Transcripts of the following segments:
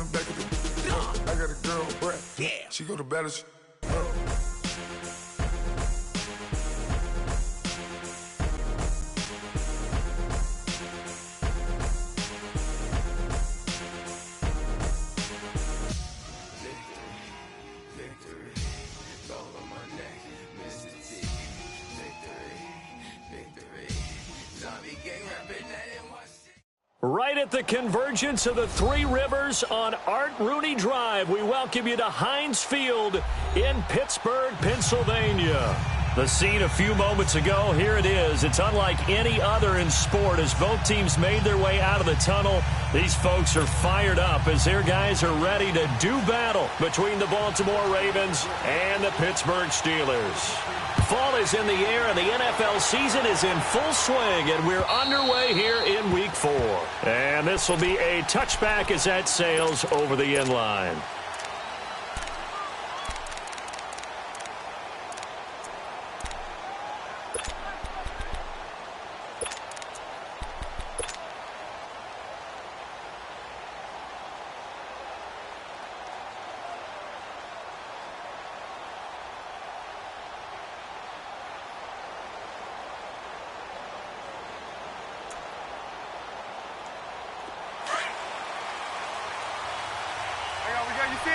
the back of the I got a girl, Brett. Yeah. She go to battle. Right at the convergence of the Three Rivers on Art Rooney Drive, we welcome you to Heinz Field in Pittsburgh, Pennsylvania. The scene a few moments ago, here it is. It's unlike any other in sport as both teams made their way out of the tunnel. These folks are fired up as their guys are ready to do battle between the Baltimore Ravens and the Pittsburgh Steelers. Fall is in the air and the NFL season is in full swing, and we're underway here in Week 4. And this will be a touchback as that sails over the end line.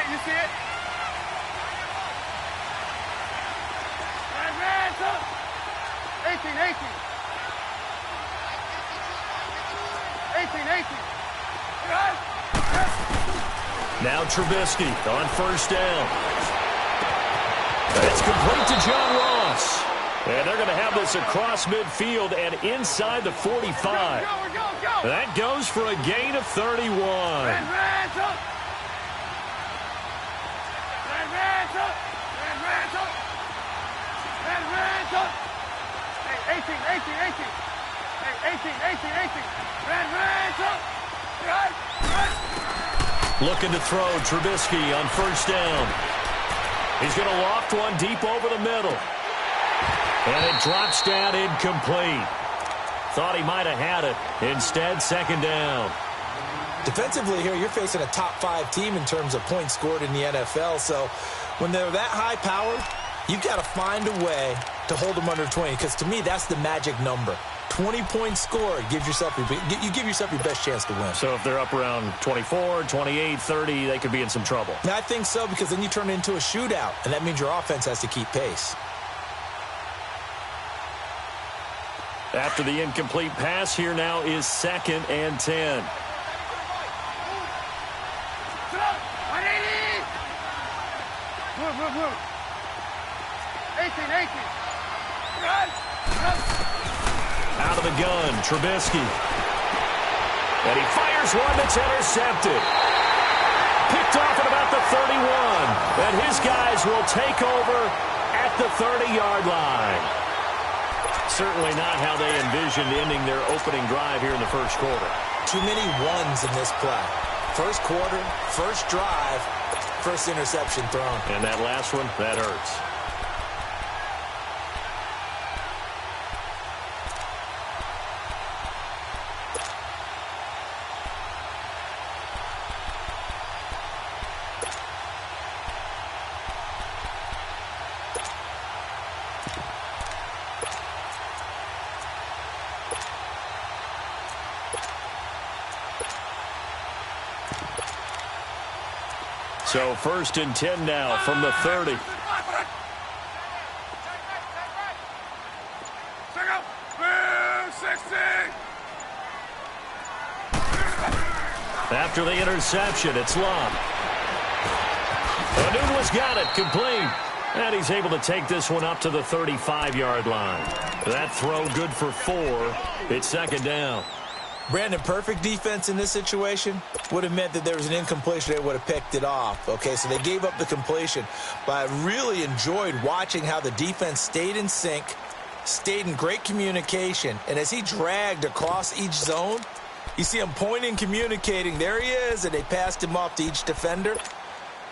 You see it? Hands up! 18. 18. Now Trubisky on first down. It's complete to John Ross. And they're going to have this across midfield and inside the 45. Go. That goes for a gain of 31. Hands up! 18. Looking to throw Trubisky on first down. He's going to loft one deep over the middle. And it drops down incomplete. Thought he might have had it. Instead, second down. Defensively here, you're facing a top 5 team in terms of points scored in the NFL. So when they're that high powered, you've got to find a way to hold them under 20, because to me, that's the magic number. 20 points scored, you give yourself your best chance to win. So if they're up around 24, 28, 30, they could be in some trouble. I think so, because then you turn it into a shootout, and that means your offense has to keep pace. After the incomplete pass, here now is 2nd and 10. Move. 18. Out of the gun, Trubisky. And he fires one that's intercepted. Picked off at about the 31. And his guys will take over at the 30-yard line. Certainly not how they envisioned ending their opening drive here in the first quarter. Too many ones in this play. First quarter, first drive, first interception thrown. And that last one, that hurts. So 1st and 10 now from the 30. After the interception, it's Love. Anunua's got it, complete. And he's able to take this one up to the 35-yard line. That throw good for 4. It's second down. Brandon, perfect defense in this situation would have meant that there was an incompletion. They would have picked it off. Okay, so they gave up the completion. But I really enjoyed watching how the defense stayed in sync, stayed in great communication. And as he dragged across each zone, you see him pointing, communicating. There he is, and they passed him off to each defender.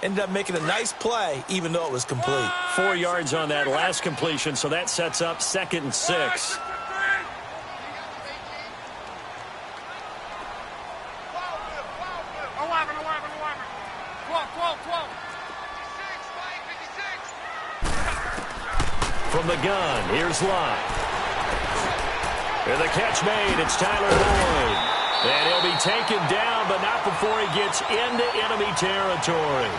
Ended up making a nice play, even though it was complete. 4 yards on that last completion, so that sets up 2nd and 6. 12. From the gun, here's Lott. And the catch made, it's Tyler Boyd. And he'll be taken down, but not before he gets into enemy territory.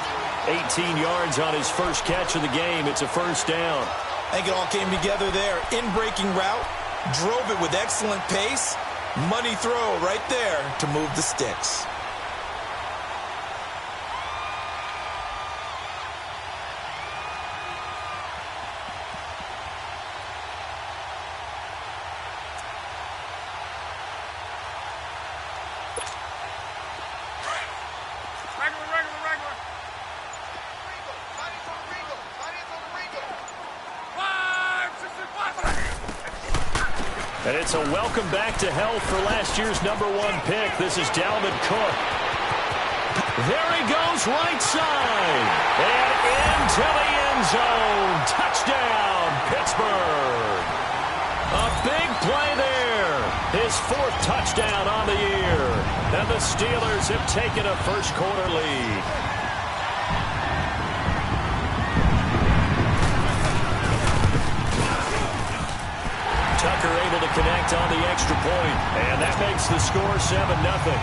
18 yards on his first catch of the game. It's a first down. I think it all came together there. In-breaking route, drove it with excellent pace. Money throw right there to move the sticks. And it's a welcome back to health for last year's #1 pick. This is Dalvin Cook. There he goes, right side. And into the end zone. Touchdown, Pittsburgh. A big play there. His 4th touchdown on the year. And the Steelers have taken a first-quarter lead. Tucker able to connect on the extra point, and that makes the score 7-0.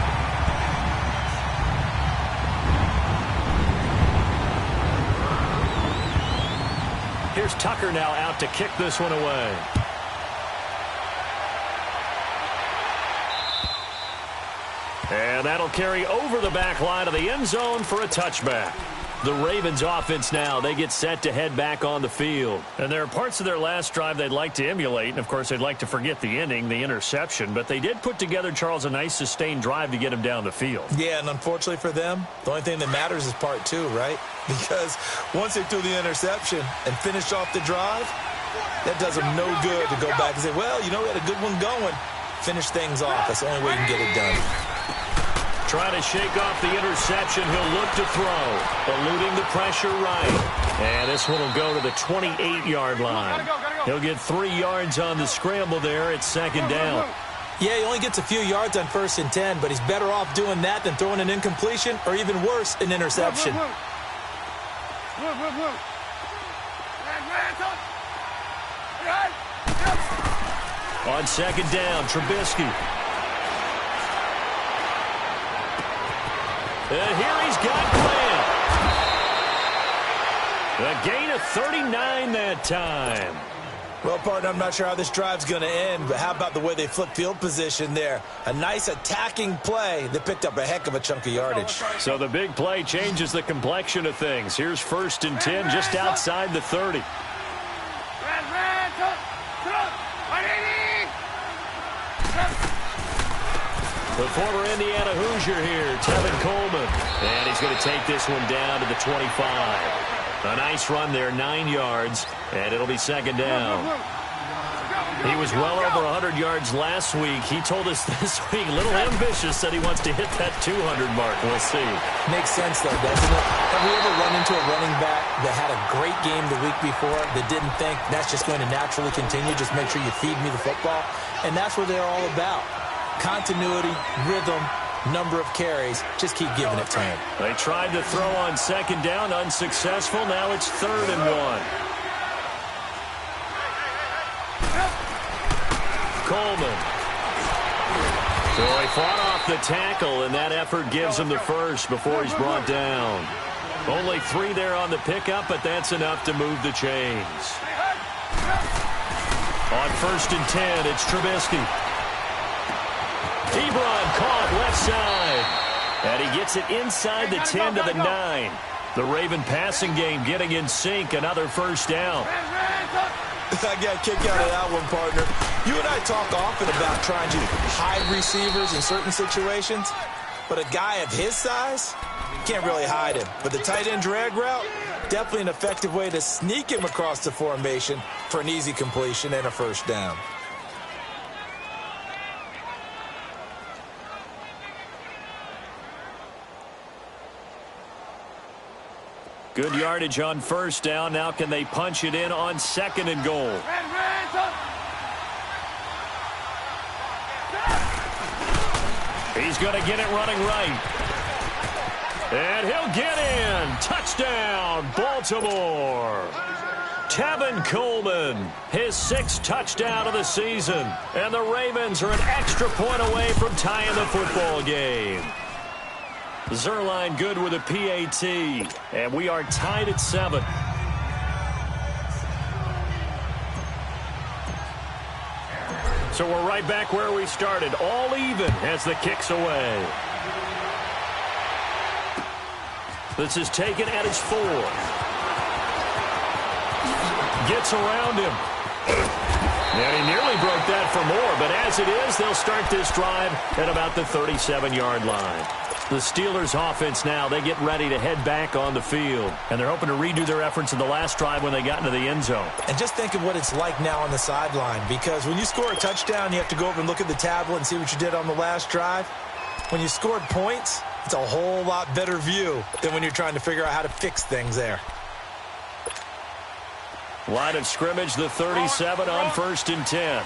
Here's Tucker now out to kick this one away. And that'll carry over the back line of the end zone for a touchback. The Ravens offense now, they get set to head back on the field. And there are parts of their last drive they'd like to emulate. And, of course, they'd like to forget the ending, the interception. But they did put together, Charles, a nice sustained drive to get him down the field. Yeah, and unfortunately for them, the only thing that matters is part 2, right? Because once they threw the interception and finished off the drive, that does them no good to go back and say, well, you know, we had a good one going. Finish things off. That's the only way you can get it done. Trying to shake off the interception. He'll look to throw. Eluding the pressure right. And this one will go to the 28-yard line. He'll get 3 yards on the scramble there. It's 2nd down. Yeah, he only gets a few yards on 1st and 10, but he's better off doing that than throwing an incompletion or even worse, an interception. On 2nd down, Trubisky. And here he's got Grant. A gain of 39 that time. Well, partner, I'm not sure how this drive's going to end, but how about the way they flipped field position there? A nice attacking play that picked up a heck of a chunk of yardage. So the big play changes the complexion of things. Here's 1st and 10 just outside the 30. The former Indiana Hoosier here, Tevin Coleman. And he's going to take this one down to the 25. A nice run there, 9 yards, and it'll be 2nd down. He was well over 100 yards last week. He told us this week, a little ambitious, said he wants to hit that 200 mark. We'll see. Makes sense, though, doesn't it? Have we ever run into a running back that had a great game the week before that didn't think that's just going to naturally continue? Just make sure you feed me the football. And that's what they're all about. Continuity, rhythm, number of carries. Just keep giving it to him. They tried to throw on 2nd down, unsuccessful. Now it's 3rd and 1. Coleman. So he fought off the tackle, and that effort gives him the first before he's brought down. Only 3 there on the pickup, but that's enough to move the chains. On 1st and 10, it's Trubisky. Ebron caught left side. And he gets it inside the 10 to the 9. The Raven passing game getting in sync. Another 1st down. I got a kick out of that one, partner. You and I talk often about trying to hide receivers in certain situations. But a guy of his size, can't really hide him. But the tight end drag route, definitely an effective way to sneak him across the formation for an easy completion and a 1st down. Good yardage on 1st down. Now can they punch it in on 2nd and goal? He's going to get it running right. And he'll get in. Touchdown, Baltimore. Tevin Coleman, his 6th touchdown of the season. And the Ravens are an extra point away from tying the football game. Zerline good with a PAT. And we are tied at 7. So we're right back where we started. All even as the kick's away. This is taken at his 4. Gets around him. And he nearly broke that for more. But as it is, they'll start this drive at about the 37-yard line. The Steelers' offense now, they get ready to head back on the field. And they're hoping to redo their efforts in the last drive when they got into the end zone. And just think of what it's like now on the sideline. Because when you score a touchdown, you have to go over and look at the tablet and see what you did on the last drive. When you scored points, it's a whole lot better view than when you're trying to figure out how to fix things there. Line of scrimmage, the 37 on 1st and 10.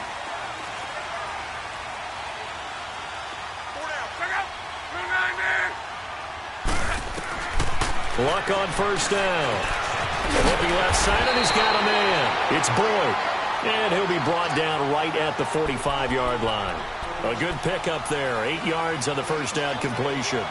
Luck on 1st down. Looking left side, and he's got a man. It's Boyd. And he'll be brought down right at the 45-yard line. A good pickup there. 8 yards on the 1st down completion.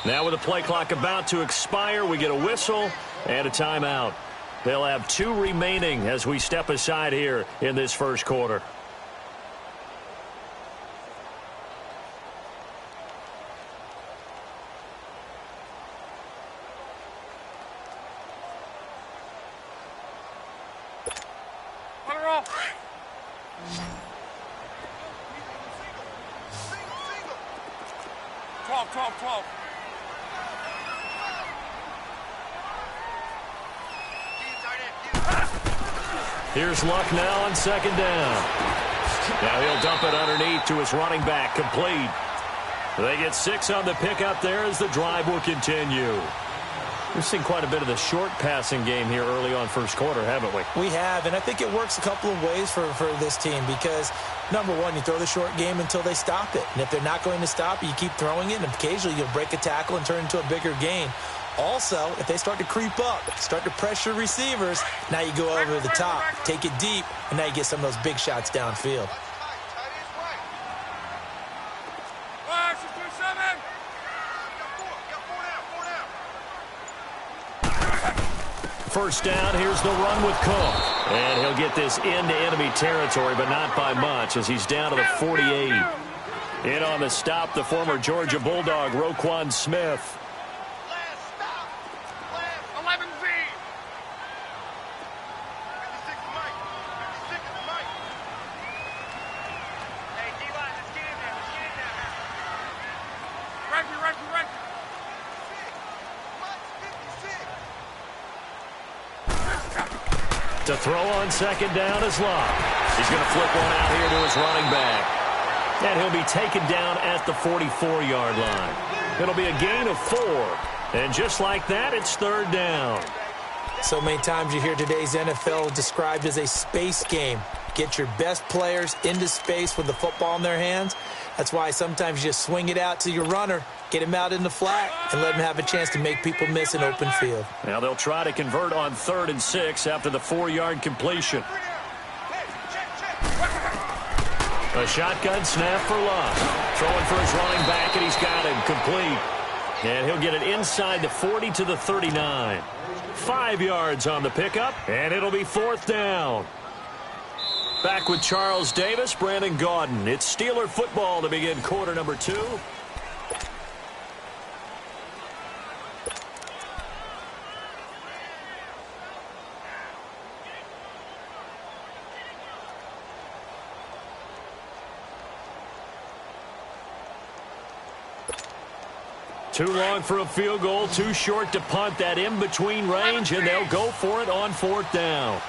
Now with the play clock about to expire, we get a whistle and a timeout. They'll have 2 remaining as we step aside here in this first quarter. Put her off. 12. Here's Luck now on 2nd down. Now he'll dump it underneath to his running back, complete. They get 6 on the pickup there as the drive will continue. We've seen quite a bit of the short passing game here early on first quarter, haven't we? We have, and I think it works a couple of ways for this team because, number one, you throw the short game until they stop it. And if they're not going to stop it, you keep throwing it, and occasionally you'll break a tackle and turn it into a bigger gain. Also, if they start to creep up, start to pressure receivers, now you go over the top, take it deep, and now you get some of those big shots downfield. First down, here's the run with Cook. And he'll get this into enemy territory, but not by much as he's down to the 48. In on the stop, the former Georgia Bulldog, Roquan Smith. To throw on 2nd down is Luck. He's going to flip one out here to his running back. And he'll be taken down at the 44-yard line. It'll be a gain of 4. And just like that, it's 3rd down. So many times you hear today's NFL described as a space game. Get your best players into space with the football in their hands. That's why sometimes you just swing it out to your runner, get him out in the flat, and let him have a chance to make people miss an open field. Now they'll try to convert on 3rd and 6 after the 4-yard completion. A shotgun snap for Luck. Throwing for his running back, and he's got him complete. And he'll get it inside the 40 to the 39. 5 yards on the pickup, and it'll be 4th down. Back with Charles Davis, Brandon Gaudin. It's Steeler football to begin quarter number 2. Too long for a field goal, too short to punt. That in-between range, and they'll go for it on 4th down.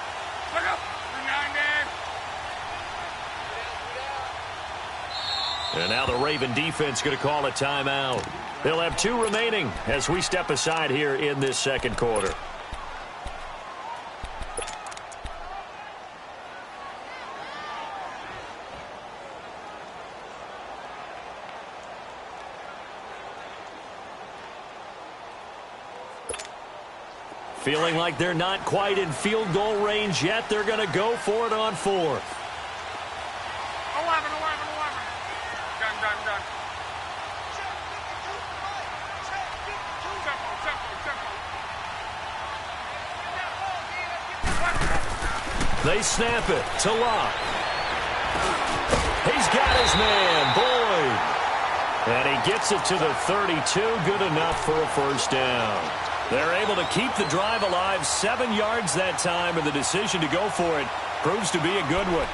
And now the Raven defense going to call a timeout. They'll have 2 remaining as we step aside here in this second quarter. Feeling like they're not quite in field goal range yet. They're going to go for it on 4th. 11. Done. They snap it to Locke. He's got his man, Boyd. And he gets it to the 32. Good enough for a first down. They're able to keep the drive alive, 7 yards that time, and the decision to go for it proves to be a good one.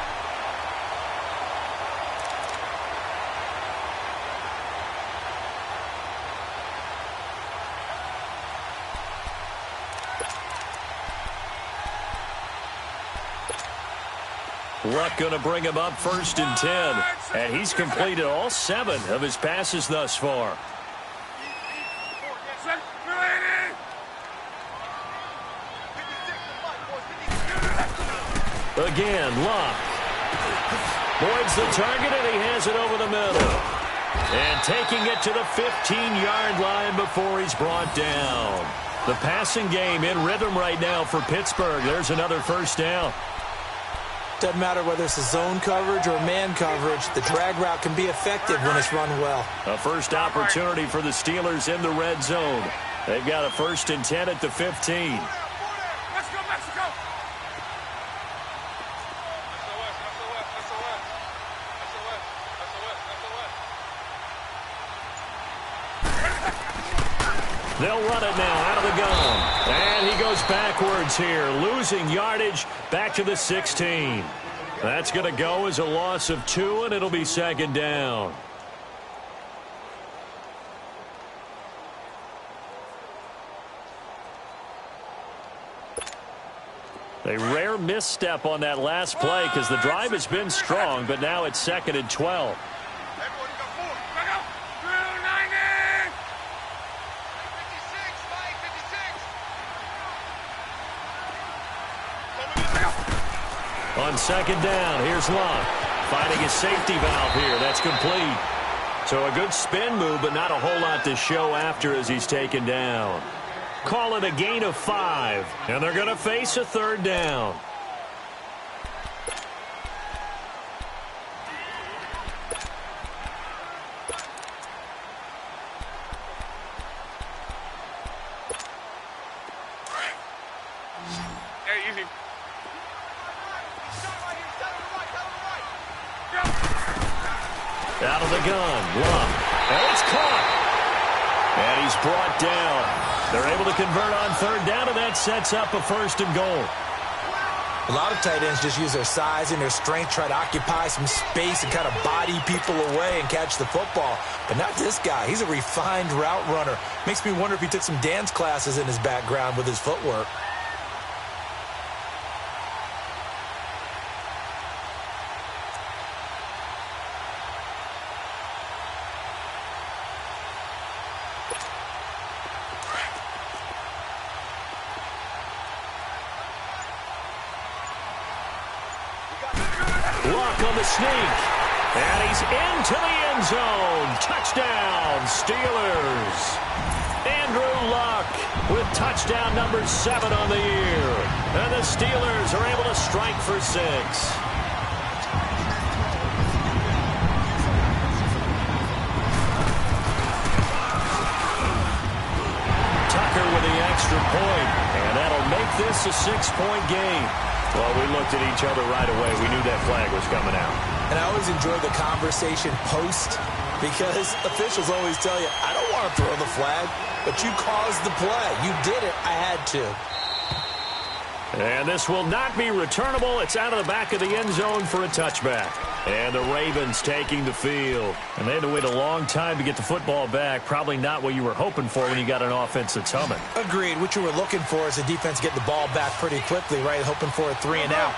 Luck going to bring him up 1st and 10, and he's completed all 7 of his passes thus far. Again, Luck. Boyd's the target, and he has it over the middle. And taking it to the 15-yard line before he's brought down. The passing game in rhythm right now for Pittsburgh. There's another first down. Doesn't matter whether it's a zone coverage or man coverage. The drag route can be effective when it's run well. A first opportunity for the Steelers in the red zone. They've got a 1st and 10 at the 15. Let's go, Mexico! They'll run it now out of the gun. And he goes backwards here, losing yardage back to the 16. That's going to go as a loss of 2, and it'll be 2nd down. A rare misstep on that last play because the drive has been strong, but now it's 2nd and 12. On 2nd down, here's Locke. Finding his safety valve here. That's complete. So a good spin move, but not a whole lot to show after as he's taken down. Call it a gain of 5. And they're going to face a 3rd down. Out of the gun, Locke. And it's caught. And he's brought down. They're able to convert on 3rd down, and that sets up a 1st and goal. A lot of tight ends just use their size and their strength, try to occupy some space and kind of body people away and catch the football. But not this guy. He's a refined route runner. Makes me wonder if he took some dance classes in his background with his footwork. On the sneak, and he's into the end zone. Touchdown, Steelers. Andrew Luck with touchdown number 7 on the year. And the Steelers are able to strike for 6. Tucker with the extra point, and that'll make this a 6-point game. Well, we looked at each other right away. We knew that flag was coming out. And I always enjoy the conversation post because officials always tell you, I don't want to throw the flag, but you caused the play. You did it. I had to. And this will not be returnable. It's out of the back of the end zone for a touchback. And the Ravens taking the field. And they had to wait a long time to get the football back. Probably not what you were hoping for when you got an offense that's humming. Agreed. What you were looking for is the defense getting the ball back pretty quickly, right? Hoping for a 3 and out.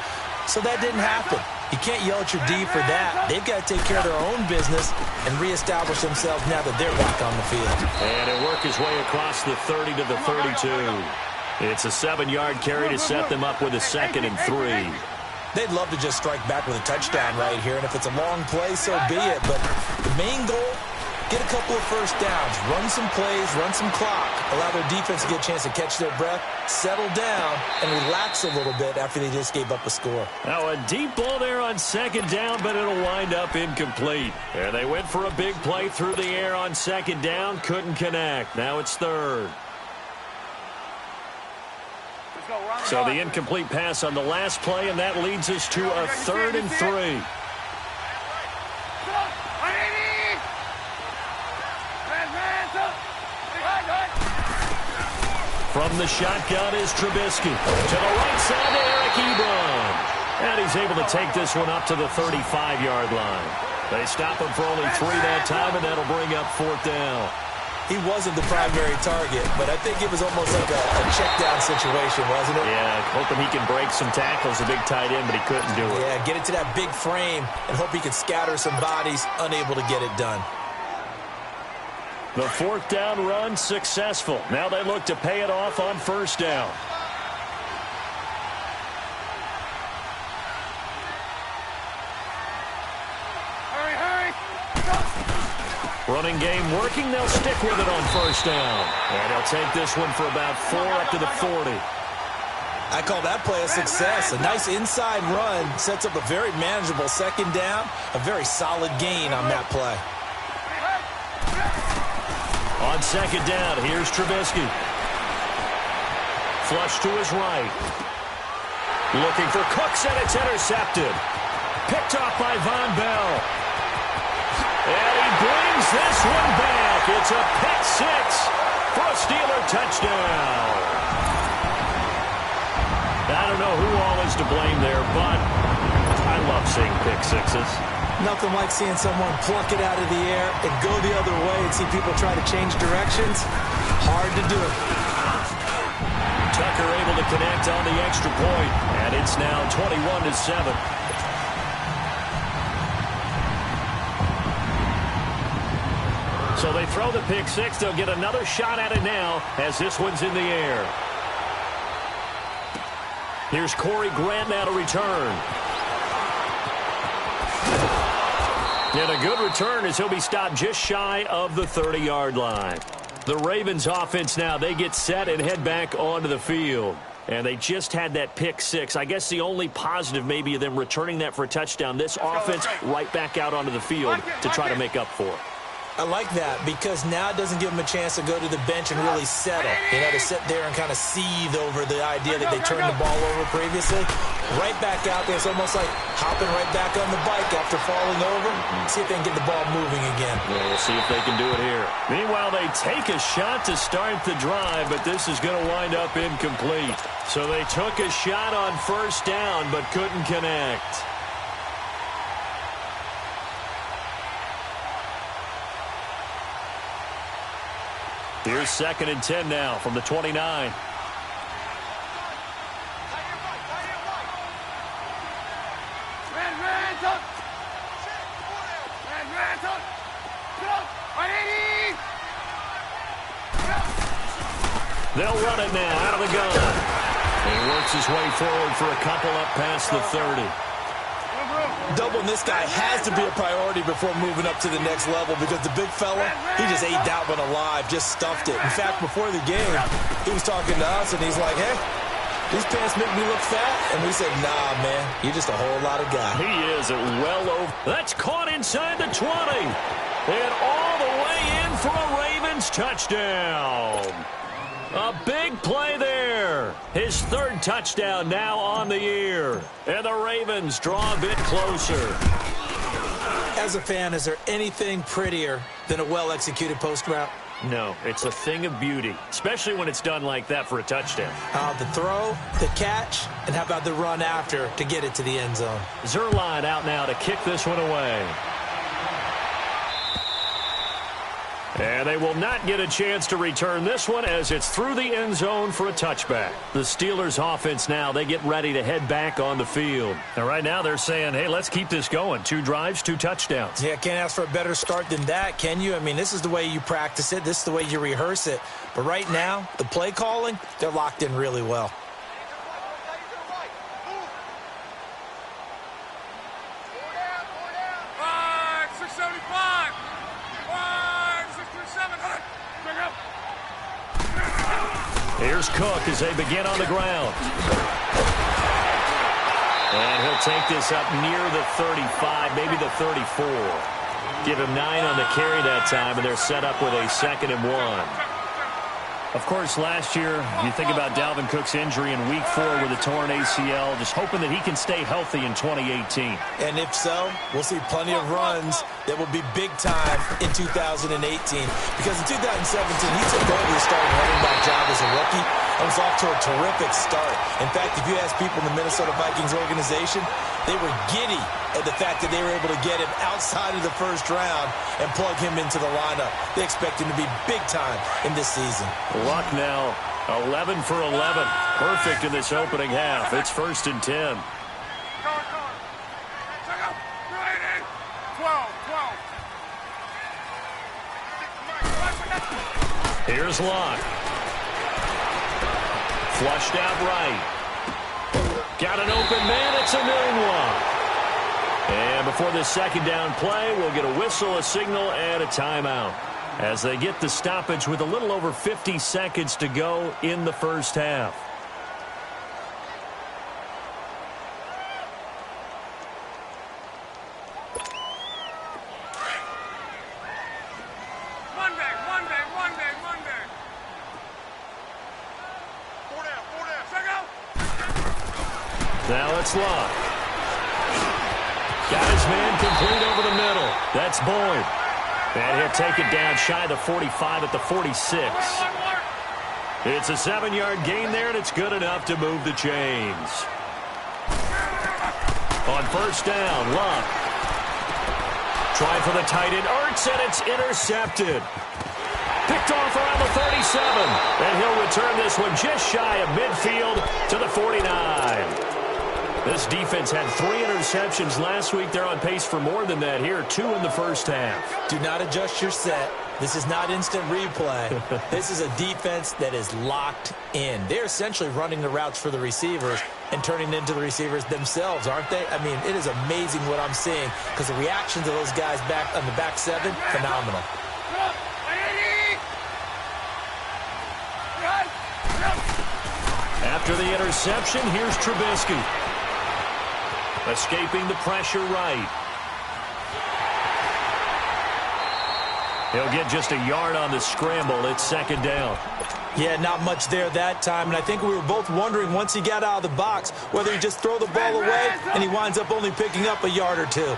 So that didn't happen. You can't yell at your D for that. They've got to take care of their own business and reestablish themselves now that they're back on the field. And it worked his way across the 30 to the 32. It's a 7-yard carry to set them up with a 2nd and 3. They'd love to just strike back with a touchdown right here, and if it's a long play, so be it. But the main goal, get a couple of first downs, run some plays, run some clock, allow their defense to get a chance to catch their breath, settle down, and relax a little bit after they just gave up a score. Now a deep ball there on 2nd down, but it'll wind up incomplete. And they went for a big play through the air on 2nd down, couldn't connect. Now it's 3rd. So the incomplete pass on the last play, and that leads us to a 3rd and 3. From the shotgun is Trubisky. To the right side to Eric Ebron. And he's able to take this one up to the 35-yard line. They stop him for only 3 that time, and that'll bring up 4th down. He wasn't the primary target, but I think it was almost like a check-down situation, wasn't it? Yeah, hoping he can break some tackles, a big tight end, but he couldn't do it. Yeah, get it to that big frame and hope he can scatter some bodies, unable to get it done. The 4th down run successful. Now they look to pay it off on 1st down. Running game working. They'll stick with it on 1st down. And they'll take this one for about 4 up to the 40. I call that play a success. A nice inside run sets up a very manageable 2nd down. A very solid gain on that play. On 2nd down, here's Trubisky. Flush to his right. Looking for Cooks, and it's intercepted. Picked off by Von Bell. And he brings this one back. It's a pick 6 for a Steeler touchdown. I don't know who all is to blame there, but I love seeing pick 6s. Nothing like seeing someone pluck it out of the air and go the other way and see people try to change directions. Hard to do it. Tucker able to connect on the extra point, and it's now 21-7. So they throw the pick 6. They'll get another shot at it now as this one's in the air. Here's Corey Grant now to return. And a good return as he'll be stopped just shy of the 30-yard line. The Ravens offense now, they get set and head back onto the field. And they just had that pick 6. I guess the only positive maybe of them returning that for a touchdown. This offense right back out onto the field to try to make up for it. I like that because now it doesn't give them a chance to go to the bench and really settle. You know, to sit there and kind of seethe over the idea that they turned the ball over previously. Right back out there. It's almost like hopping right back on the bike after falling over. See if they can get the ball moving again. Yeah, we'll see if they can do it here. Meanwhile, they take a shot to start the drive, but this is going to wind up incomplete. So they took a shot on 1st down, but couldn't connect. Here's 2nd and 10 now from the 29. They'll run it now out of the gun. And he works his way forward for a couple up past the 30. Doubling this guy has to be a priority before moving up to the next level because the big fella, he just ate that one alive, just stuffed it. In fact, before the game, he was talking to us, and he's like, hey, these pants make me look fat. And we said, nah, man, you're just a whole lot of guy. He is well over. That's caught inside the 20. And all the way in for a Ravens touchdown. A big play there. His 3rd touchdown now on the year. And the Ravens draw a bit closer. As a fan, is there anything prettier than a well-executed post route? No, it's a thing of beauty, especially when it's done like that for a touchdown. The throw, the catch, and how about the run after to get it to the end zone? Zerline out now to kick this one away. And they will not get a chance to return this one as it's through the end zone for a touchback. The Steelers offense now, they get ready to head back on the field. And right now they're saying, hey, let's keep this going. 2 drives, 2 touchdowns. Yeah, can't ask for a better start than that, can you? I mean, this is the way you practice it. This is the way you rehearse it. But right now, the play calling, they're locked in really well. Here's Cook as they begin on the ground. And he'll take this up near the 35, maybe the 34. Give him 9 on the carry that time, and they're set up with a 2nd and 1. Of course, last year, you think about Dalvin Cook's injury in Week 4 with a torn ACL, just hoping that he can stay healthy in 2018. And if so, we'll see plenty of runs that will be big time in 2018. Because in 2017, he took over the starting running back job as a rookie and was off to a terrific start. In fact, if you ask people in the Minnesota Vikings organization, they were giddy at the fact that they were able to get him outside of the first round and plug him into the lineup. They expect him to be big time in this season. Luck now, 11 for 11. Perfect in this opening half. It's 1st and 10. 12. Here's Luck. Flushed out right. Got an open man. It's a noon one. And before this 2nd down play, we'll get a whistle, a signal, and a timeout as they get the stoppage with a little over 50 seconds to go in the first half. Monday. 4 down. Check out. Now it's Luck. Got his man complete over the middle. That's Boyd. And he'll take it down shy of the 45 at the 46. It's a 7-yard gain there, and it's good enough to move the chains. On 1st down, Luck. Trying for the tight end, Ertz, and it's intercepted. Picked off around the 37. And he'll return this one just shy of midfield to the 49. This defense had 3 interceptions last week. They're on pace for more than that here. 2 in the first half. Do not adjust your set. This is not instant replay. This is a defense that is locked in. They're essentially running the routes for the receivers and turning into the receivers themselves, aren't they? I mean, it is amazing what I'm seeing because the reactions of those guys back on the back 7, phenomenal. After the interception, here's Trubisky. Escaping the pressure right. He'll get just a yard on the scramble. It's 2nd down. Yeah, not much there that time. And I think we were both wondering once he got out of the box whether he just throw the ball away and he winds up only picking up a yard or 2.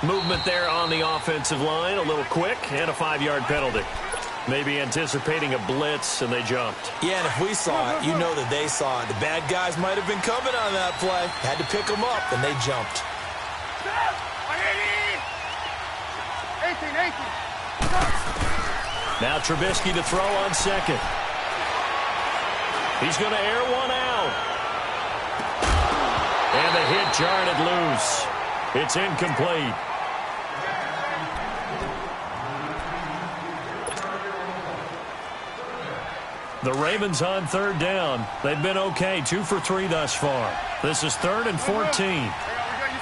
Movement there on the offensive line, a little quick, and a 5-yard penalty. Maybe anticipating a blitz, and they jumped. Yeah, and if we saw it, you know that they saw it. The bad guys might have been coming on that play. Had to pick them up, and they jumped. 18. Now Trubisky to throw on 2nd. He's going to air one out. And the hit jarred it loose. It's incomplete. The Ravens on 3rd down. They've been okay, 2 for 3 thus far. This is 3rd and 14. You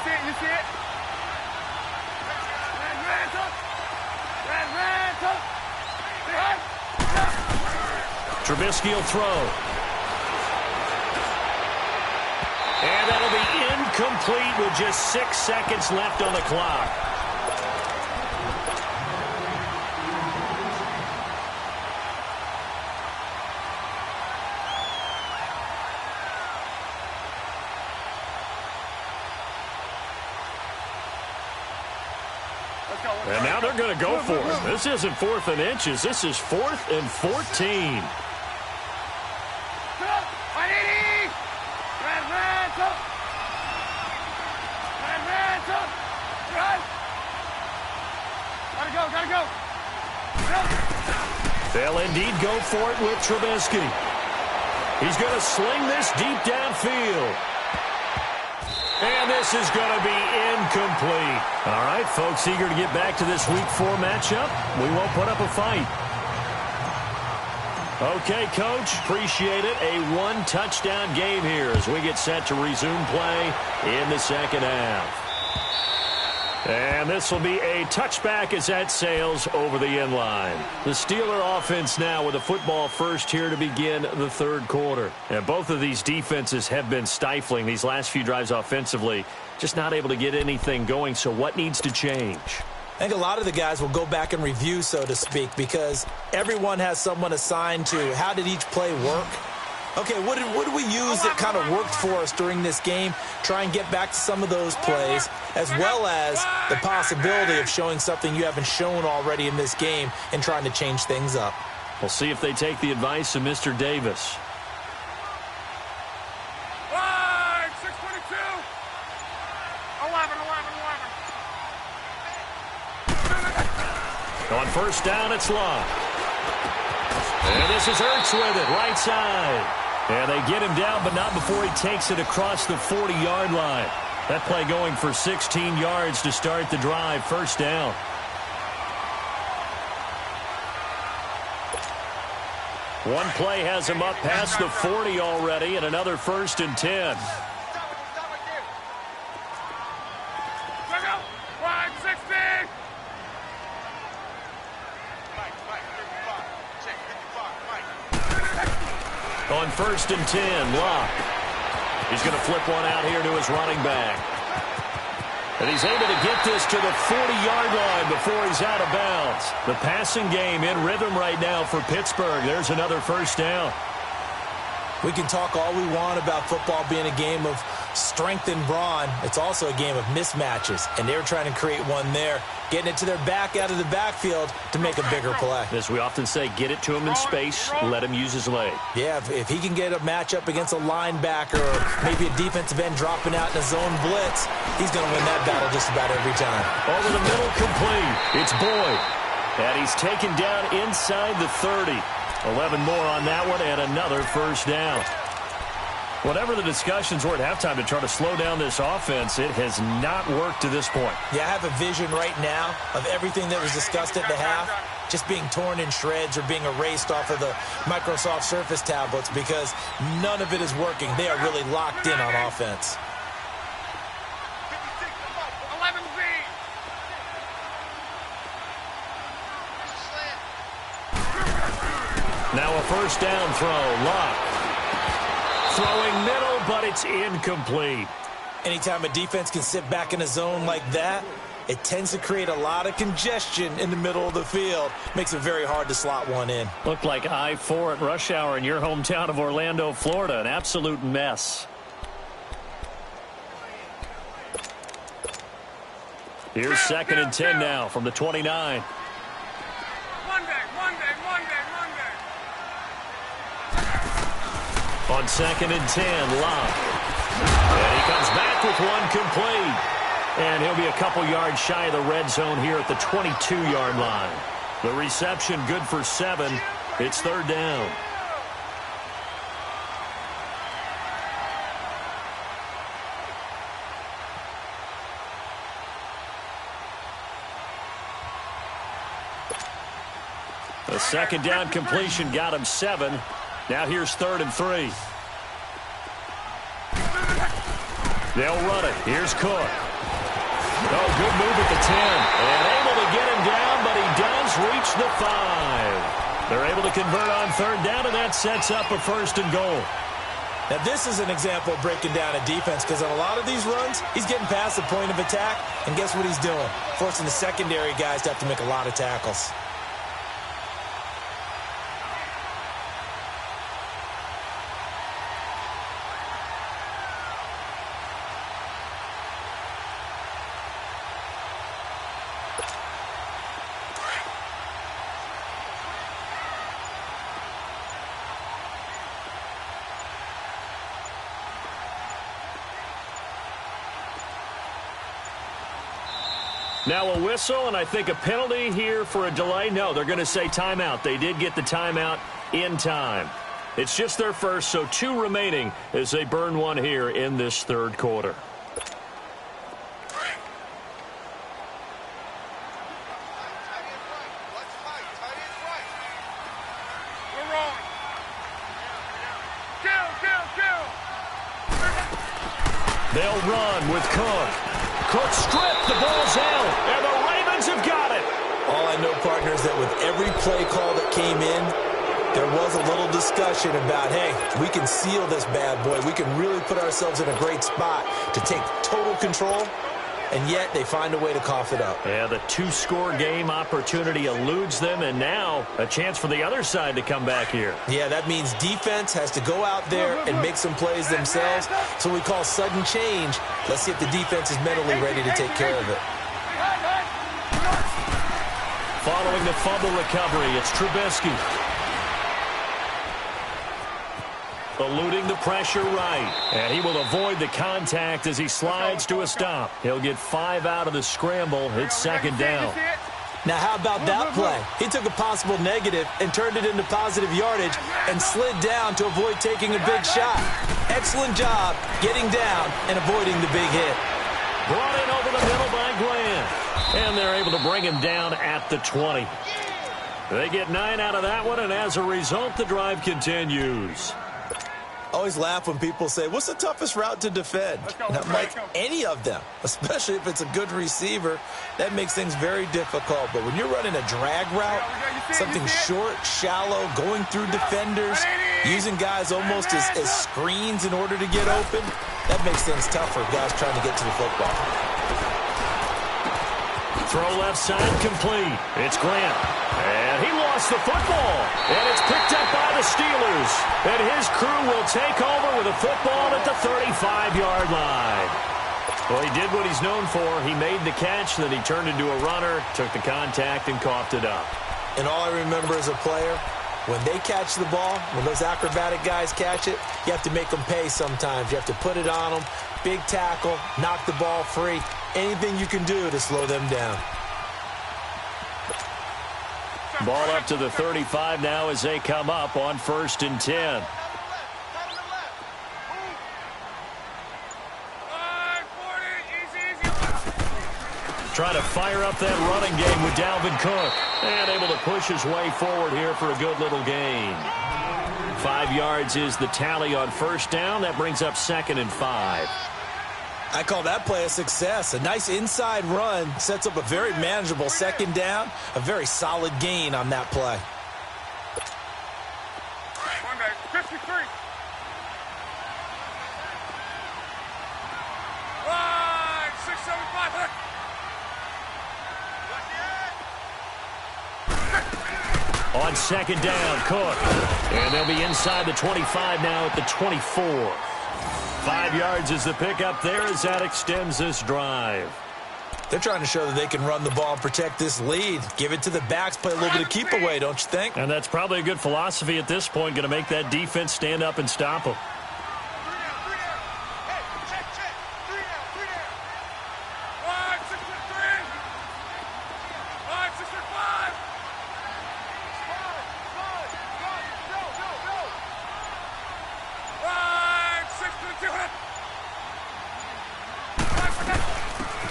see it? Trubisky will throw. And that'll be incomplete with just 6 seconds left on the clock. And now they're going to go for it. This isn't 4th and inches. This is 4th and 14. They'll indeed go for it with Trubisky. He's going to sling this deep downfield. And this is going to be incomplete. All right, folks, eager to get back to this Week 4 matchup. We won't put up a fight. Okay, Coach, appreciate it. A one-touchdown game here as we get set to resume play in the second half. And this will be a touchback as that sails over the end line. The Steeler offense now with a football first here to begin the third quarter. And both of these defenses have been stifling these last few drives offensively. Just not able to get anything going, so what needs to change? I think a lot of the guys will go back and review, so to speak, because everyone has someone assigned to how did each play work. Okay, what did we use that kind of worked for us during this game? Try and get back to some of those plays, as well as the possibility of showing something you haven't shown already in this game and trying to change things up. We'll see if they take the advice of Mr. Davis. Line, 622. 11. On first down, it's Love. And this is Ertz with it, right side. And they get him down, but not before he takes it across the 40-yard line. That play going for 16 yards to start the drive, first down. One play has him up past the 40 already, and another 1st and 10. Line, 60. On 1st and 10, Locke. He's going to flip one out here to his running back. And he's able to get this to the 40-yard line before he's out of bounds. The passing game in rhythm right now for Pittsburgh. There's another first down. We can talk all we want about football being a game of strength and brawn. It's also a game of mismatches, and they're trying to create one there, getting it to their back out of the backfield to make a bigger play. As we often say, get it to him in space, let him use his leg. Yeah, if he can get a matchup against a linebacker or maybe a defensive end dropping out in a zone blitz, he's going to win that battle just about every time. Over the middle, complete. It's Boyd. And he's taken down inside the 30. 11 more on that one, and another first down. Whatever the discussions were at halftime to try to slow down this offense, it has not worked to this point. Yeah, I have a vision right now of everything that was discussed at the half just being torn in shreds or being erased off of the Microsoft Surface tablets because none of it is working. They are really locked in on offense. 11Z. Now a first down throw, Locke. Throwing middle, but it's incomplete. Anytime a defense can sit back in a zone like that, it tends to create a lot of congestion in the middle of the field. Makes it very hard to slot one in. Looked like I-4 at rush hour in your hometown of Orlando, Florida. An absolute mess. Here's 2nd and 10 now from the 29. Monday. On 2nd and 10, Locke. And he comes back with one complete. And he'll be a couple yards shy of the red zone here at the 22-yard line. The reception good for 7. It's 3rd down. The 2nd down completion got him 7. Now here's 3rd and 3. They'll run it. Here's Cook. Oh, good move at the 10. And able to get him down, but he does reach the 5. They're able to convert on 3rd down, and that sets up a 1st and goal. Now, this is an example of breaking down a defense because on a lot of these runs, he's getting past the point of attack, and guess what he's doing? Forcing the secondary guys to have to make a lot of tackles. Now a whistle, and I think a penalty here for a delay. No, they're going to say timeout. They did get the timeout in time. It's just their first, so 2 remaining as they burn one here in this third quarter. They'll run with Cook. Cook stripped. The ball's out, and the Ravens have got it. All I know, partner, is that with every play call that came in, there was a little discussion about, hey, we can seal this bad boy. We can really put ourselves in a great spot to take total control, and yet they find a way to cough it up. Yeah, the 2-score game opportunity eludes them, and now a chance for the other side to come back here. Yeah, that means defense has to go out there and make some plays themselves. So we call sudden change. Let's see if the defense is mentally ready to take care of it. Following the fumble recovery, it's Trubisky. Eluding the pressure right. And he will avoid the contact as he slides to a stop. He'll get 5 out of the scramble. It's second down. Now, how about that play? He took a possible negative and turned it into positive yardage and slid down to avoid taking a big shot. Excellent job getting down and avoiding the big hit. Brought in over the middle by Glenn. And they're able to bring him down at the 20. They get 9 out of that one, and as a result, the drive continues. I always laugh when people say, what's the toughest route to defend? And I'm like, any of them, especially if it's a good receiver. That makes things very difficult. But when you're running a drag route, something short, shallow, going through defenders, using guys almost as screens in order to get open, that makes things tough for guys trying to get to the football. Throw left side complete. It's Grant. And he lost the football. And it's picked up by the Steelers. And his crew will take over with a football at the 35-yard line. Well, he did what he's known for. He made the catch, then he turned into a runner, took the contact, and coughed it up. And all I remember as a player, when they catch the ball, when those acrobatic guys catch it, you have to make them pay sometimes. You have to put it on them, big tackle, knock the ball free. Anything you can do to slow them down. Ball up to the 35 now as they come up on 1st and 10. Trying to fire up that running game with Dalvin Cook. And able to push his way forward here for a good little gain. 5 yards is the tally on 1st down. That brings up 2nd and 5. I call that play a success. A nice inside run sets up a very manageable 2nd down. A very solid gain on that play. 53. Line, 675. On 2nd down, Cook. And they'll be inside the 25 now at the 24. 5 yards is the pickup there as that extends this drive. They're trying to show that they can run the ball and protect this lead. Give it to the backs, play a little bit of keep away, don't you think? And that's probably a good philosophy at this point, going to make that defense stand up and stop them.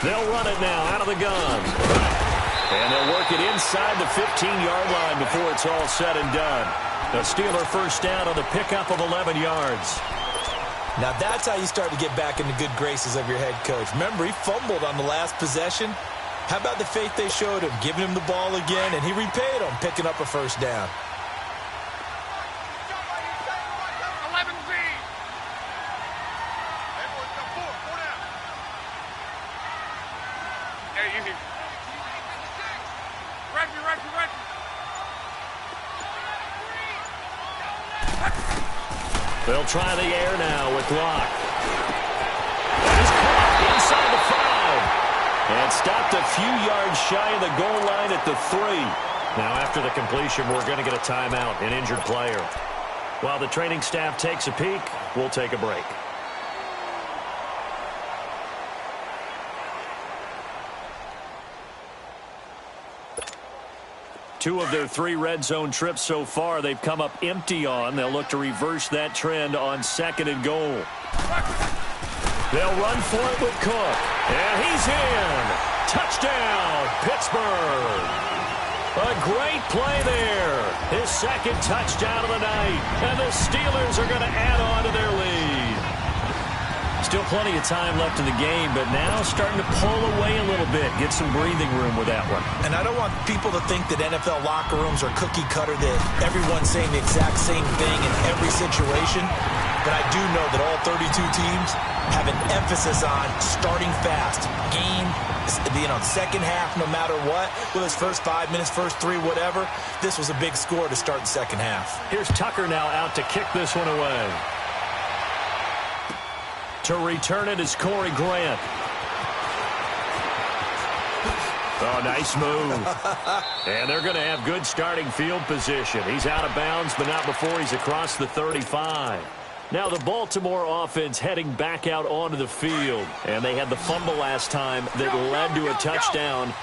They'll run it now out of the gun. And they'll work it inside the 15-yard line before it's all said and done. The Steeler 1st down on the pickup of 11 yards. Now that's how you start to get back into good graces of your head coach. Remember, he fumbled on the last possession. How about the faith they showed him, giving him the ball again, and he repaid them, picking up a 1st down. They'll try the air now with Locke. He's caught inside the 5. And stopped a few yards shy of the goal line at the 3. Now after the completion, we're going to get a timeout, an injured player. While the training staff takes a peek, we'll take a break. 2 of their 3 red zone trips so far, they've come up empty on. They'll look to reverse that trend on 2nd and goal. They'll run for it with Cook. And he's in. Touchdown, Pittsburgh. A great play there. His 2nd touchdown of the night. And the Steelers are going to add on to their lead. Still plenty of time left in the game, but now starting to pull away a little bit. Get some breathing room with that one. And I don't want people to think that NFL locker rooms are cookie cutter, that everyone's saying the exact same thing in every situation. But I do know that all 32 teams have an emphasis on starting fast. Game, second half, no matter what. Whether it's first 5 minutes, first 3, whatever. This was a big score to start the second half. Here's Tucker now out to kick this one away. To return it is Corey Grant. Oh, nice move. And they're going to have good starting field position. He's out of bounds, but not before he's across the 35. Now the Baltimore offense heading back out onto the field. And they had the fumble last time that led to a touchdown.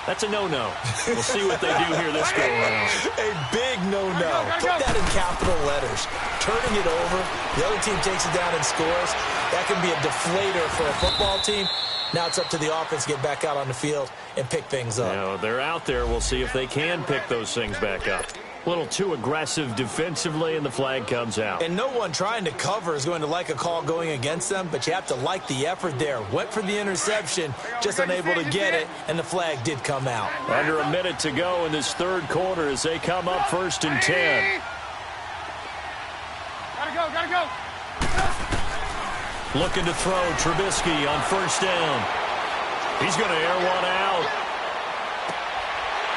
That's a no-no. We'll see what they do here this go-around. A big no-no. Put that in capital letters. Turning it over, the other team takes it down and scores. That can be a deflator for a football team. Now it's up to the offense to get back out on the field and pick things up. You know, they're out there. We'll see if they can pick those things back up. A little too aggressive defensively, and the flag comes out. And no one trying to cover is going to like a call going against them, but you have to like the effort there. Went for the interception, just unable to get it, and the flag did come out. Under a minute to go in this 3rd quarter as they come up 1st and 10. Gotta go. Looking to throw Trubisky on 1st down. He's going to air one out.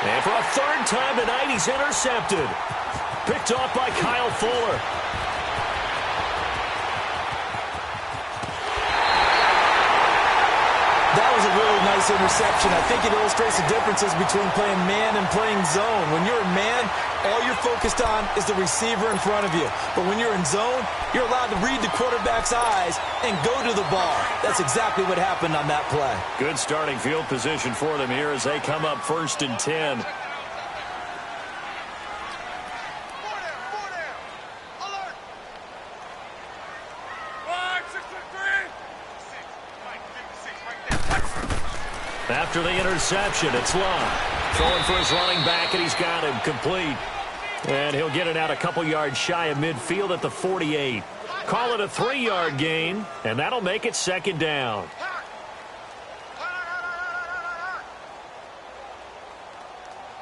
And for a 3rd time tonight, he's intercepted. Picked off by Kyle Fuller. That was a really nice interception. I think it illustrates the differences between playing man and playing zone. When you're a man, all you're focused on is the receiver in front of you. But when you're in zone, you're allowed to read the quarterback's eyes and go to the ball. That's exactly what happened on that play. Good starting field position for them here as they come up 1st and 10. After the interception, it's Love. Throwing for his running back, and he's got him complete. And he'll get it out a couple yards shy of midfield at the 48. Call it a 3-yard gain, and that'll make it 2nd down.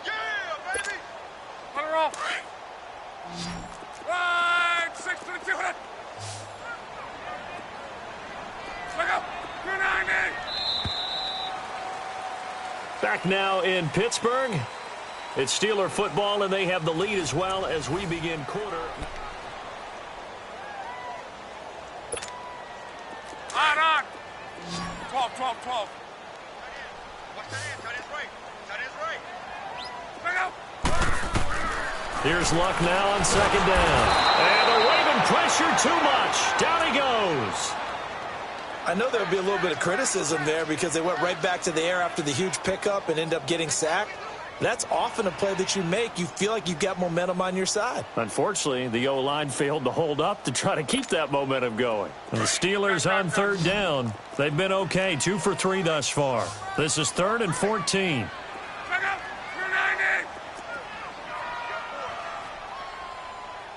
Yeah, baby! Let her off. Right, 6 to the 200. Look up, 290. Back now in Pittsburgh. It's Steeler football, and they have the lead as well as we begin quarter. On. 12. Watch that end, tight end's right. Look out. Here's Luck now on 2nd down. And the Raven pressure too much. Down he goes. I know there'll be a little bit of criticism there because they went right back to the air after the huge pickup and end up getting sacked. That's often a play that you make. You feel like you've got momentum on your side. Unfortunately, the O-line failed to hold up to try to keep that momentum going. The Steelers on 3rd down. They've been okay, 2 for 3 thus far. This is 3rd and 14. Look out, 290.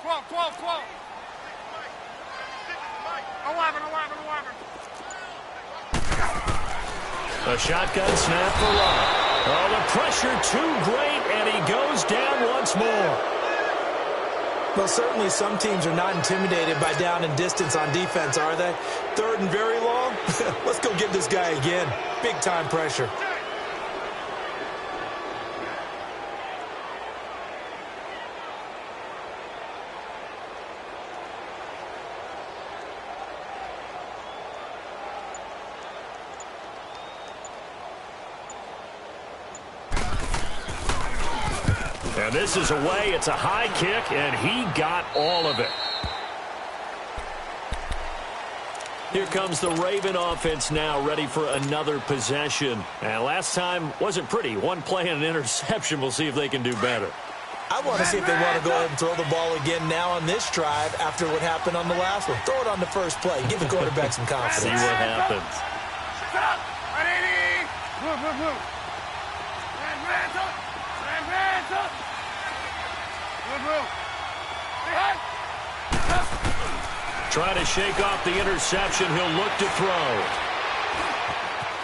12. 11. A shotgun snap for Love. Oh, the pressure too great, and he goes down once more. Well, certainly some teams are not intimidated by down and distance on defense, are they? 3rd and very long? Let's go get this guy again. Big-time pressure. And this is away. It's a high kick, and he got all of it. Here comes the Raven offense now, ready for another possession. And last time wasn't pretty. One play and an interception. We'll see if they can do better. I want to see if they want to go ahead and throw the ball again now on this drive after what happened on the last one. Throw it on the first play. Give the quarterback some confidence. See what happens. Shut up! 180! Move, move, move. Hands up! Hands up! Move, move. Hey, Trying to shake off the interception. He'll look to throw.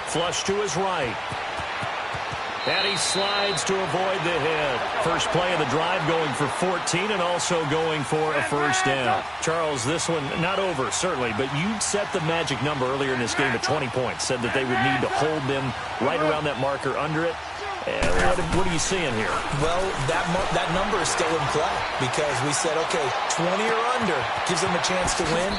Flush to his right. And he slides to avoid the hit. First play of the drive going for 14 and also going for a first down. Charles, this one not over, certainly, but you set the magic number earlier in this game at 20 points. Said that they would need to hold them right around that marker under it. What are you seeing here? Well, that number is still in play because we said, okay, 20 or under gives them a chance to win.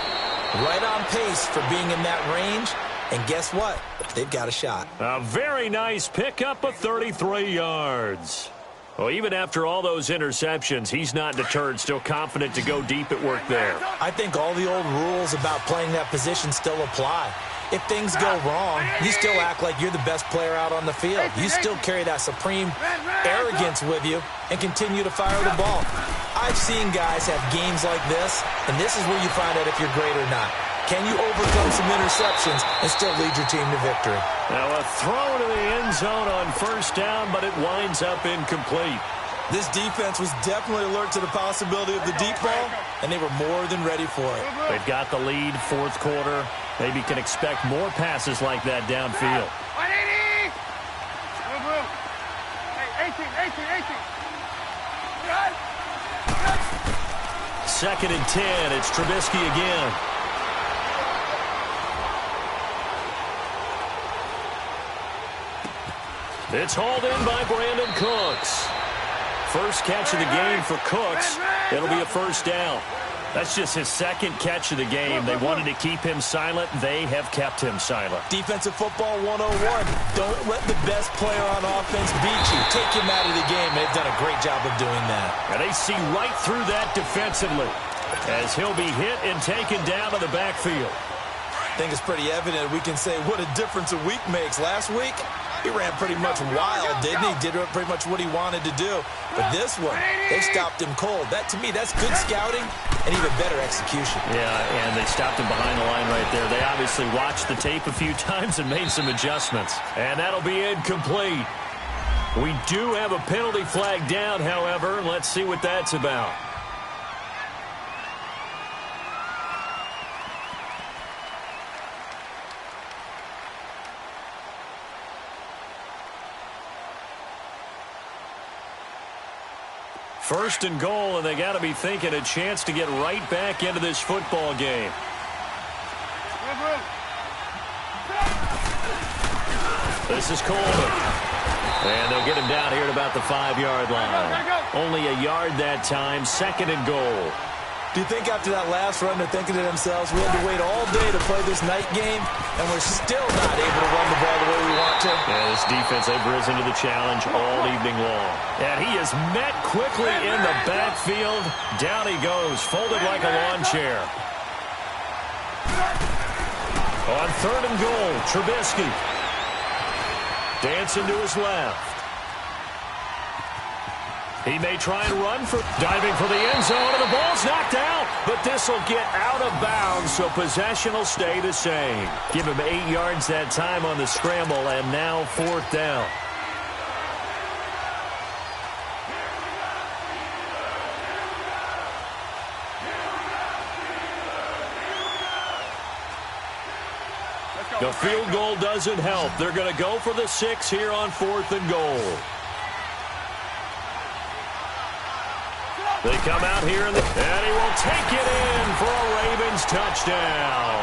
Right on pace for being in that range. And guess what? They've got a shot. A very nice pickup of 33 yards. Well, even after all those interceptions, he's not deterred, still confident to go deep at work there. I think all the old rules about playing that position still apply. If things go wrong, you still act like you're the best player out on the field. You still carry that supreme arrogance with you and continue to fire the ball. I've seen guys have games like this, and this is where you find out if you're great or not. Can you overcome some interceptions and still lead your team to victory? Now a throw to the end zone on first down, but it winds up incomplete. This defense was definitely alert to the possibility of the deep ball, and they were more than ready for it. They've got the lead, fourth quarter. Maybe can expect more passes like that downfield. 180! Move, move. Hey, 18. Second and 10. It's Trubisky again. It's hauled in by Brandon Cooks. First catch of the game for Cooks. It'll be a first down. That's just his second catch of the game. They wanted to keep him silent. They have kept him silent. Defensive football 101. Don't let the best player on offense beat you. Take him out of the game. They've done a great job of doing that. And they see right through that defensively as he'll be hit and taken down to the backfield. I think it's pretty evident we can say what a difference a week makes. Last week, he ran pretty much wild, didn't he? Did pretty much what he wanted to do. But this one, they stopped him cold. That, to me, that's good scouting and even better execution. Yeah, and they stopped him behind the line right there. They obviously watched the tape a few times and made some adjustments. And that'll be incomplete. We do have a penalty flag down, however. Let's see what that's about. First and goal, and they got to be thinking a chance to get right back into this football game. This is Coleman. And they'll get him down here at about the 5-yard line. Only a yard that time, second and goal. Do you think after that last run they're thinking to themselves, we had to wait all day to play this night game, and we're still not able to run the ball the way we want to? Yeah, this defense, they've risen to the challenge all evening long. And he is met quickly in the backfield. Down he goes, folded like a lawn chair. On third and goal, Trubisky. Dancing to his left. He may try and run for diving for the end zone, and the ball's knocked out. But this will get out of bounds, so possession will stay the same. Give him 8 yards that time on the scramble, and now fourth down. The field goal doesn't help. They're going to go for the 6 here on fourth and goal. They come out here, and he will take it in for a Ravens touchdown.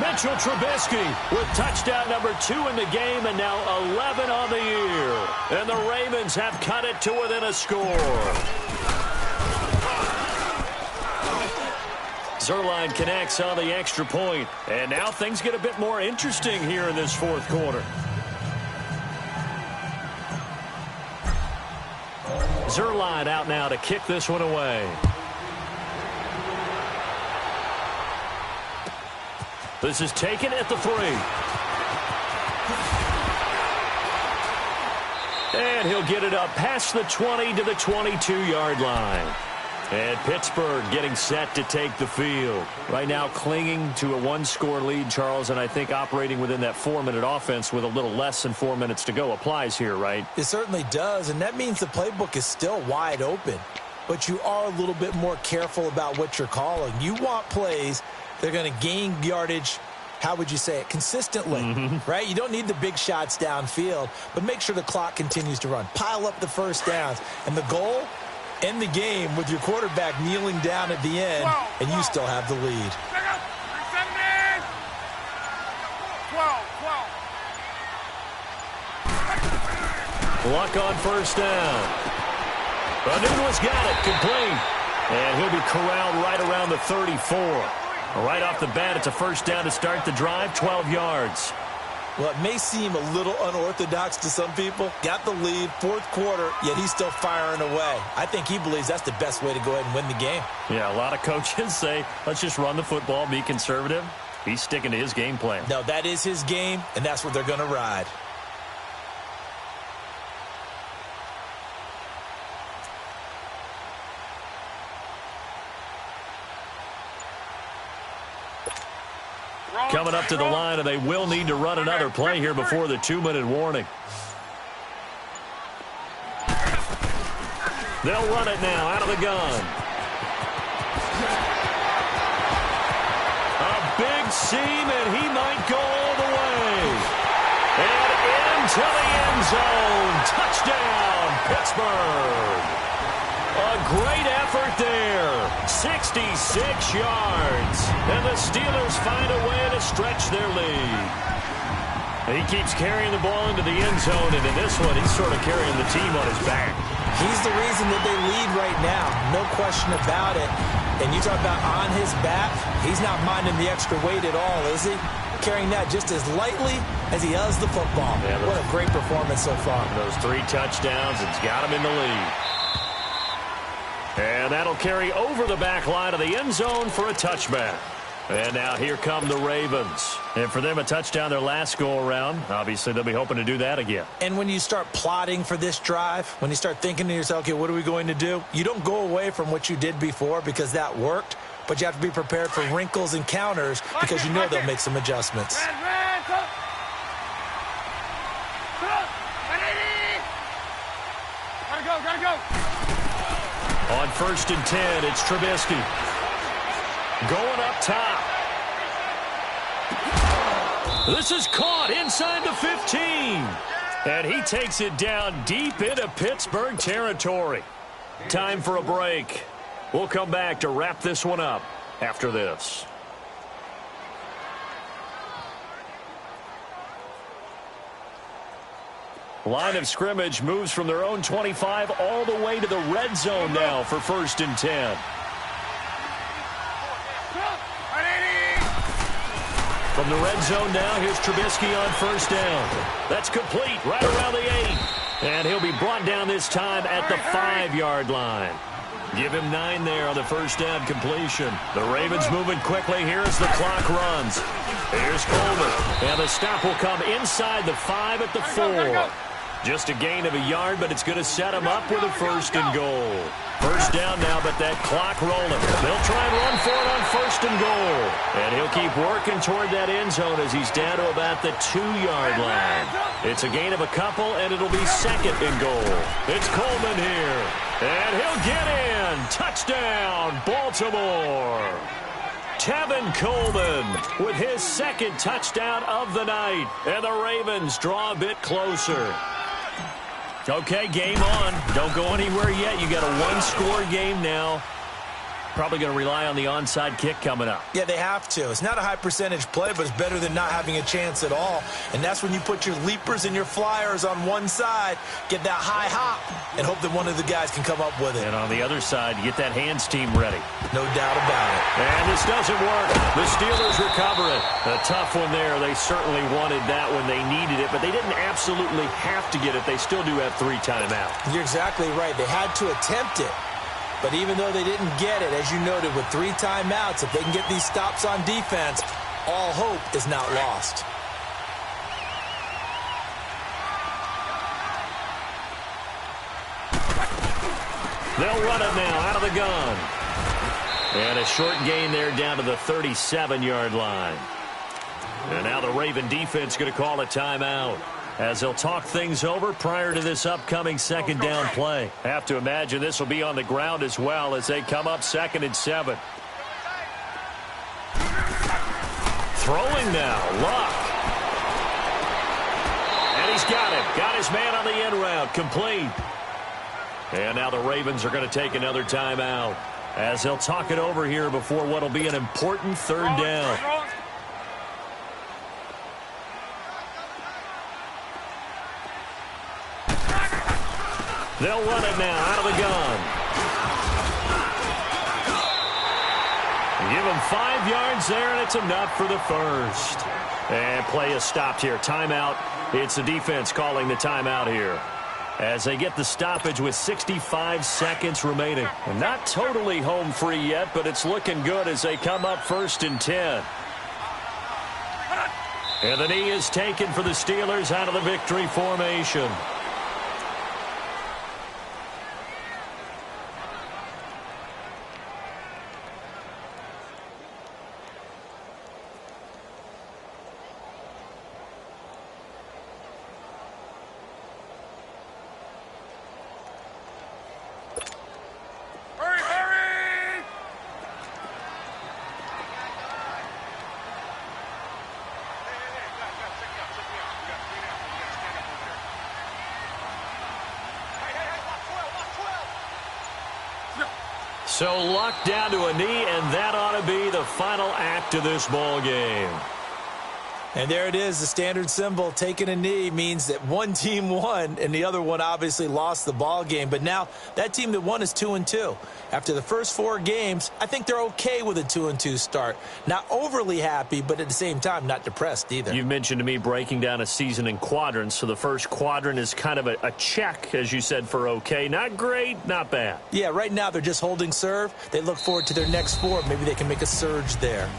Mitchell Trubisky with touchdown number 2 in the game, and now 11 on the year. And the Ravens have cut it to within a score. Zerline connects on the extra point, and now things get a bit more interesting here in this fourth quarter. Zerline out now to kick this one away. This is taken at the 3. And he'll get it up past the 20 to the 22-yard line. And Pittsburgh getting set to take the field. Right now clinging to a one-score lead, Charles, and I think operating within that 4-minute offense with a little less than 4 minutes to go applies here, right? It certainly does, and that means the playbook is still wide open. But you are a little bit more careful about what you're calling. You want plays that are going to gain yardage, how would you say it, consistently, right? You don't need the big shots downfield, but make sure the clock continues to run. Pile up the first downs. And the goal, end the game with your quarterback kneeling down at the end, and you still have the lead. 12. Luck on first down. Anuno's got it, complete. And he'll be corralled right around the 34. Right off the bat, it's a first down to start the drive, 12 yards. Well, it may seem a little unorthodox to some people. Got the lead, fourth quarter, yet he's still firing away. I think he believes that's the best way to go ahead and win the game. Yeah, a lot of coaches say, let's just run the football, be conservative. He's sticking to his game plan. No, that is his game, and that's what they're going to ride. Coming up to the line, and they will need to run another play here before the 2-minute warning. They'll run it now out of the gun. A big seam, and he might go all the way. And into the end zone. Touchdown, Pittsburgh. A great effort there. 66 yards. And the Steelers find a way to stretch their lead. He keeps carrying the ball into the end zone, and in this one, he's sort of carrying the team on his back. He's the reason that they lead right now. No question about it. And you talk about on his back, he's not minding the extra weight at all, is he? Carrying that just as lightly as he does the football. Yeah, what a great performance so far. Those 3 touchdowns, it's got him in the lead. And that'll carry over the back line of the end zone for a touchback. And now here come the Ravens. And for them, a touchdown their last go-around. Obviously, they'll be hoping to do that again. And when you start plotting for this drive, when you start thinking to yourself, okay, what are we going to do? You don't go away from what you did before because that worked, but you have to be prepared for wrinkles and counters because you know they'll make some adjustments. Gotta go. On 1st and 10, it's Trubisky. Going up top. This is caught inside the 15. And he takes it down deep into Pittsburgh territory. Time for a break. We'll come back to wrap this one up after this. Line of scrimmage moves from their own 25 all the way to the red zone now for 1st and 10. From the red zone now, here's Trubisky on 1st down. That's complete right around the 8. And he'll be brought down this time at the 5-yard line. Give him 9 there on the 1st down completion. The Ravens moving quickly here as the clock runs. Here's Coleman. And the stop will come inside the 5 at the 4. Just a gain of a yard, but it's going to set him up with a 1st and goal. 1st down now, but that clock rolling. They'll try and run for it on 1st and goal. And he'll keep working toward that end zone as he's down to about the 2-yard line. It's a gain of a couple, and it'll be 2nd and goal. It's Coleman here. And he'll get in. Touchdown, Baltimore. Tevin Coleman with his 2nd touchdown of the night. And the Ravens draw a bit closer. Okay, game on. Don't go anywhere yet. You got a 1-score game now. Probably going to rely on the onside kick coming up. Yeah, they have to. It's not a high percentage play, but it's better than not having a chance at all. And that's when you put your leapers and your flyers on one side, get that high hop, and hope that one of the guys can come up with it. And on the other side, you get that hands team ready. No doubt about it. And this doesn't work. The Steelers recover it. A tough one there. They certainly wanted that when they needed it, but they didn't absolutely have to get it. They still do have 3 timeouts. You're exactly right. They had to attempt it. But even though they didn't get it, as you noted, with 3 timeouts, if they can get these stops on defense, all hope is not lost. They'll run it now out of the gun. And a short gain there down to the 37-yard line. And now the Raven defense going to call a timeout as they'll talk things over prior to this upcoming second down play. Have to imagine this will be on the ground as well as they come up 2nd and 7. Throwing now, Luck. And he's got it. Got his man on the end route, complete. And now the Ravens are going to take another timeout as they'll talk it over here before what will be an important third down. They'll run it now out of the gun. Give him 5 yards there, and it's enough for the first. And play is stopped here. Timeout. It's the defense calling the timeout here as they get the stoppage with 65 seconds remaining. And not totally home free yet, but it's looking good as they come up 1st and 10. And the knee is taken for the Steelers out of the victory formation. So Luck down to a knee, and that ought to be the final act of this ball game. And there it is, the standard symbol. Taking a knee means that one team won, and the other one obviously lost the ball game. But now that team that won is 2-2. After the first 4 games, I think they're okay with a 2-2 start. Not overly happy, but at the same time, not depressed either. You've mentioned to me breaking down a season in quadrants. So the first quadrant is kind of a check, as you said, for okay. Not great, not bad. Yeah, right now they're just holding serve. They look forward to their next 4. Maybe they can make a surge there.